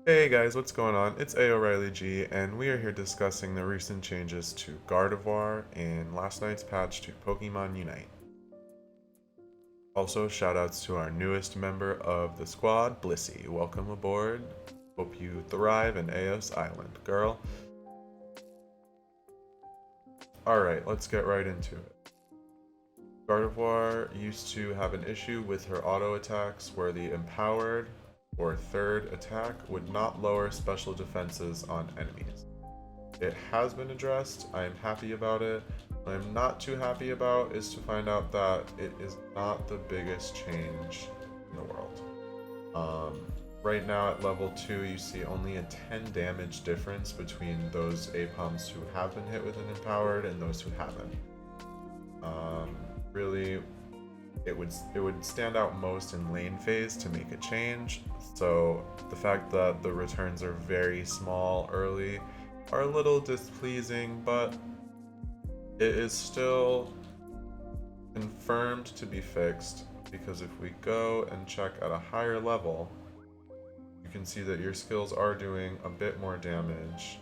Hey guys, what's going on? It's A. O'Reilly G, and we are here discussing the recent changes to Gardevoir and last night's patch to Pokemon Unite. Also, shoutouts to our newest member of the squad, Blissey. Welcome aboard. Hope you thrive in Eos Island, girl. Alright, let's get right into it. Gardevoir used to have an issue with her auto attacks where the empowered or third attack would not lower special defenses on enemies. It has been addressed. I am happy about it. What I'm not too happy about is to find out that it is not the biggest change in the world. Right now at level 2 you see only a 10 damage difference between those APOMs who have been hit with an empowered and those who haven't. Really, it would stand out most in lane phase to make a change, so the fact that the returns are very small early are a little displeasing, but it is still confirmed to be fixed, because if we go and check at a higher level, you can see that your skills are doing a bit more damage.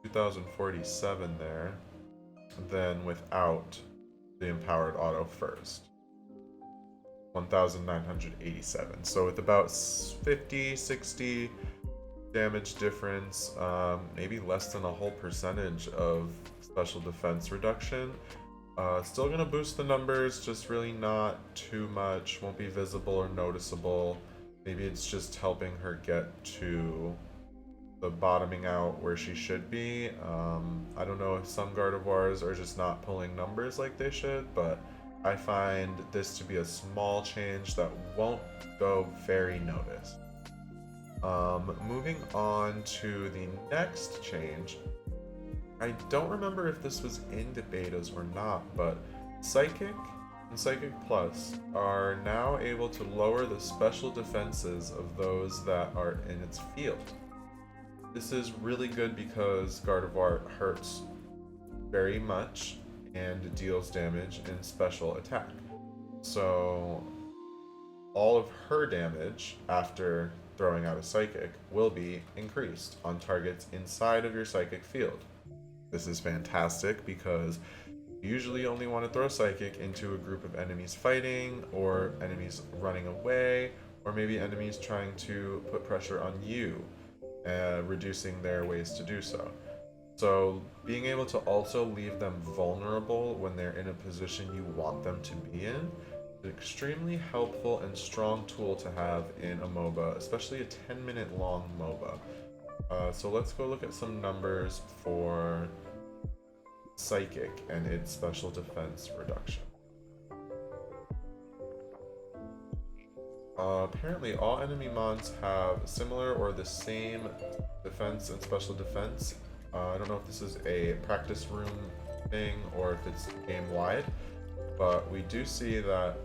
2047 there, than without the empowered auto first. 1987. So with about 50-60 damage difference, maybe less than a whole percentage of special defense reduction. Still gonna boost the numbers, just really not too much, won't be visible or noticeable. Maybe it's just helping her get to the bottoming out where she should be. I don't know if some Gardevoirs are just not pulling numbers like they should, but I find this to be a small change that won't go very noticed. Moving on to the next change, I don't remember if this was in the betas or not, but Psychic and Psychic Plus are now able to lower the special defenses of those that are in its field. This is really good because Gardevoir hurts very much and deals damage in special attack. So all of her damage after throwing out a Psychic will be increased on targets inside of your Psychic field. This is fantastic because you usually only want to throw Psychic into a group of enemies fighting, or enemies running away, or maybe enemies trying to put pressure on you. Reducing their ways to do so. So being able to also leave them vulnerable when they're in a position you want them to be in is an extremely helpful and strong tool to have in a MOBA, especially a 10-minute long MOBA. So let's go look at some numbers for Psychic and its special defense reduction. Apparently all enemy mons have similar or the same defense and special defense. I don't know if this is a practice room thing or if it's game-wide, but we do see that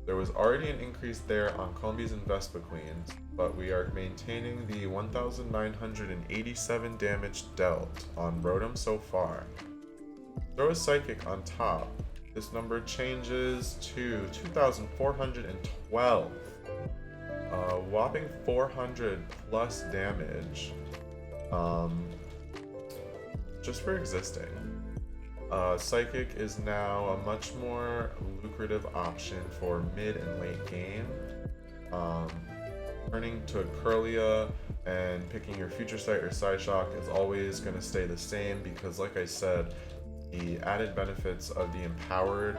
there was already an increase there on Combies and Vespiquen, but we are maintaining the 1987 damage dealt on Rotom so far. Throw a Psychic on top. This number changes to 2412. Whopping 400 plus damage just for existing. Psychic is now a much more lucrative option for mid and late game. Turning to Curlia and picking your Future Sight or Psyshock is always going to stay the same because, like I said, the added benefits of the empowered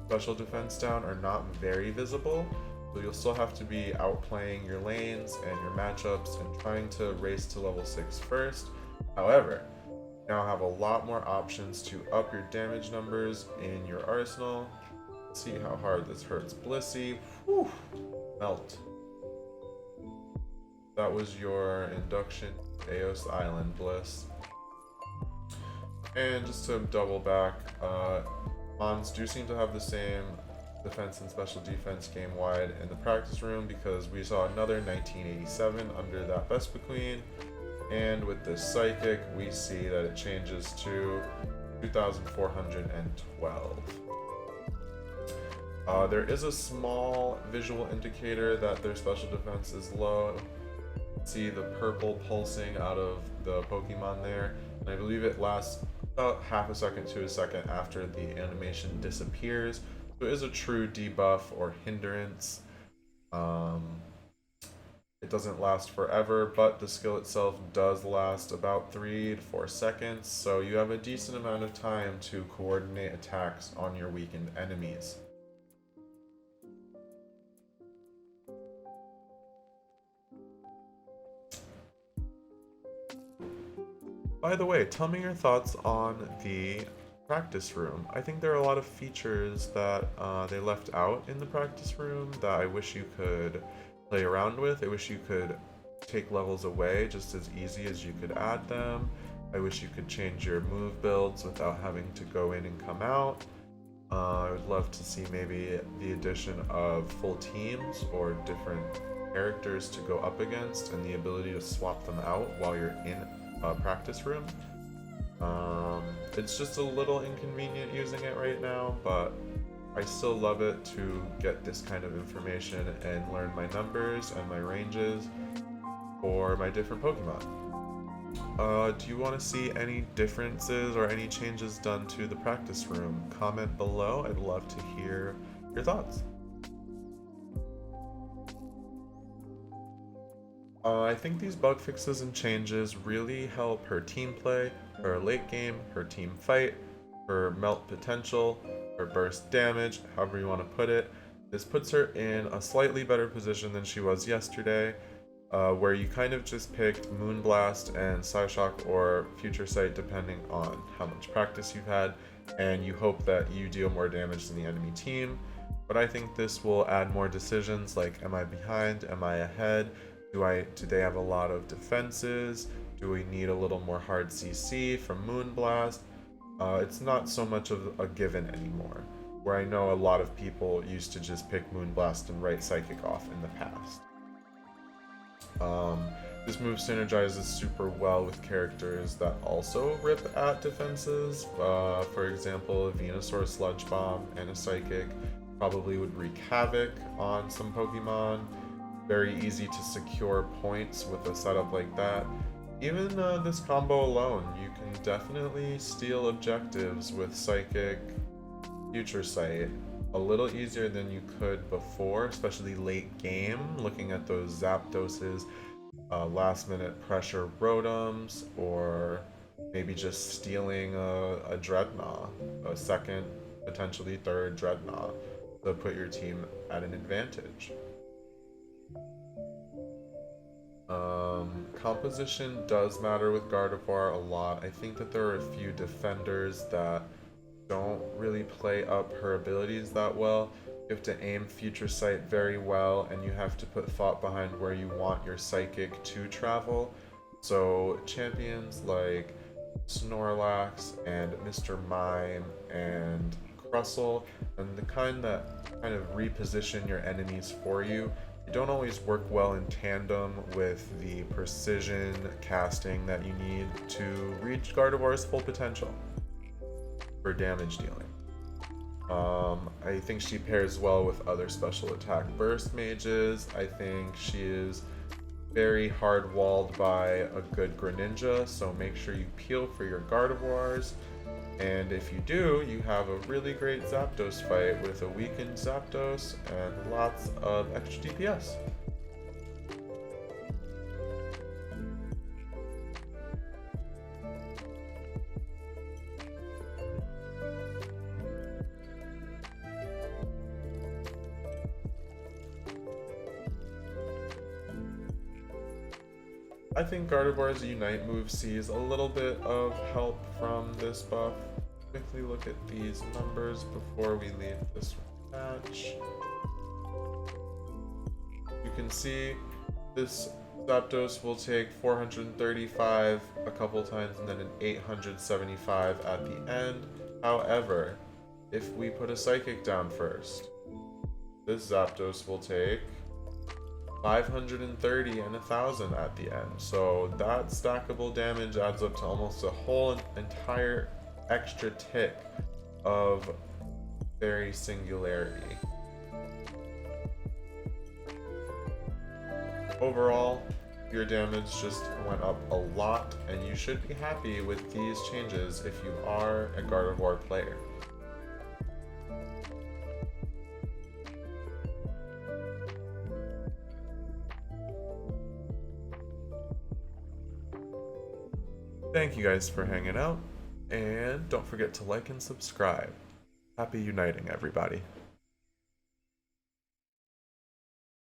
special defense down are not very visible. So you'll still have to be outplaying your lanes and your matchups and trying to race to level 6 first. However, you now have a lot more options to up your damage numbers in your arsenal. Let's see how hard this hurts Blissey. Whew, melt. That was your induction to Eos Island, Bliss. And just to double back, mons do seem to have the same defense and special defense game-wide in the practice room because we saw another 1987 under that Vespiquen, and with this Psychic we see that it changes to 2412. There is a small visual indicator that their special defense is low. See the purple pulsing out of the Pokemon there, and I believe it lasts about half a second to a second after the animation disappears. So it is a true debuff or hindrance. It doesn't last forever, but the skill itself does last about 3 to 4 seconds, so you have a decent amount of time to coordinate attacks on your weakened enemies. By the way, tell me your thoughts on the practice room. I think there are a lot of features that they left out in the practice room that I wish you could play around with. I wish you could take levels away just as easy as you could add them. I wish you could change your move builds without having to go in and come out. I would love to see maybe the addition of full teams or different characters to go up against and the ability to swap them out while you're in a practice room. It's just a little inconvenient using it right now, but I still love it to get this kind of information and learn my numbers and my ranges for my different Pokemon. Do you want to see any differences or any changes done to the practice room? Comment below. I'd love to hear your thoughts. I think these bug fixes and changes really help her team play, her late game, her team fight, her melt potential, her burst damage, however you want to put it. This puts her in a slightly better position than she was yesterday, where you kind of just picked Moonblast and Psyshock or Future Sight depending on how much practice you've had, and you hope that you deal more damage than the enemy team. But I think this will add more decisions like, am I behind, am I ahead? Do they have a lot of defenses? Do we need a little more hard CC from Moonblast? It's not so much of a given anymore, where I know a lot of people used to just pick Moonblast and write Psychic off in the past. This move synergizes super well with characters that also rip at defenses. For example, a Venusaur Sludge Bomb and a Psychic probably would wreak havoc on some Pokemon. Very easy to secure points with a setup like that. Even this combo alone, you can definitely steal objectives with Psychic, Future Sight a little easier than you could before, especially late game, looking at those Zapdoses, last minute pressure Rotoms, or maybe just stealing a Dreadnought, a second, potentially third Dreadnought, to put your team at an advantage. Composition does matter with Gardevoir a lot. I think that there are a few defenders that don't really play up her abilities that well. You have to aim Future Sight very well, and you have to put thought behind where you want your Psychic to travel. So champions like Snorlax and Mr. Mime and Crustle, and the kind that kind of reposition your enemies for you, don't always work well in tandem with the precision casting that you need to reach Gardevoir's full potential for damage dealing. I think she pairs well with other special attack burst mages. I think she is very hard walled by a good Greninja, so make sure you peel for your Gardevoirs. And if you do, you have a really great Zapdos fight with a weakened Zapdos and lots of extra DPS. I think Gardevoir's Unite move sees a little bit of help from this buff. Quickly look at these numbers before we leave this match. You can see this Zapdos will take 435 a couple times and then an 875 at the end. However, if we put a Psychic down first, this Zapdos will take 530 and 1000 at the end. So that stackable damage adds up to almost a whole entire extra tick of Fairy Singularity. overall, your damage just went up a lot, and you should be happy with these changes if you are a Gardevoir player. Thank you guys for hanging out, and don't forget to like and subscribe. Happy uniting, everybody.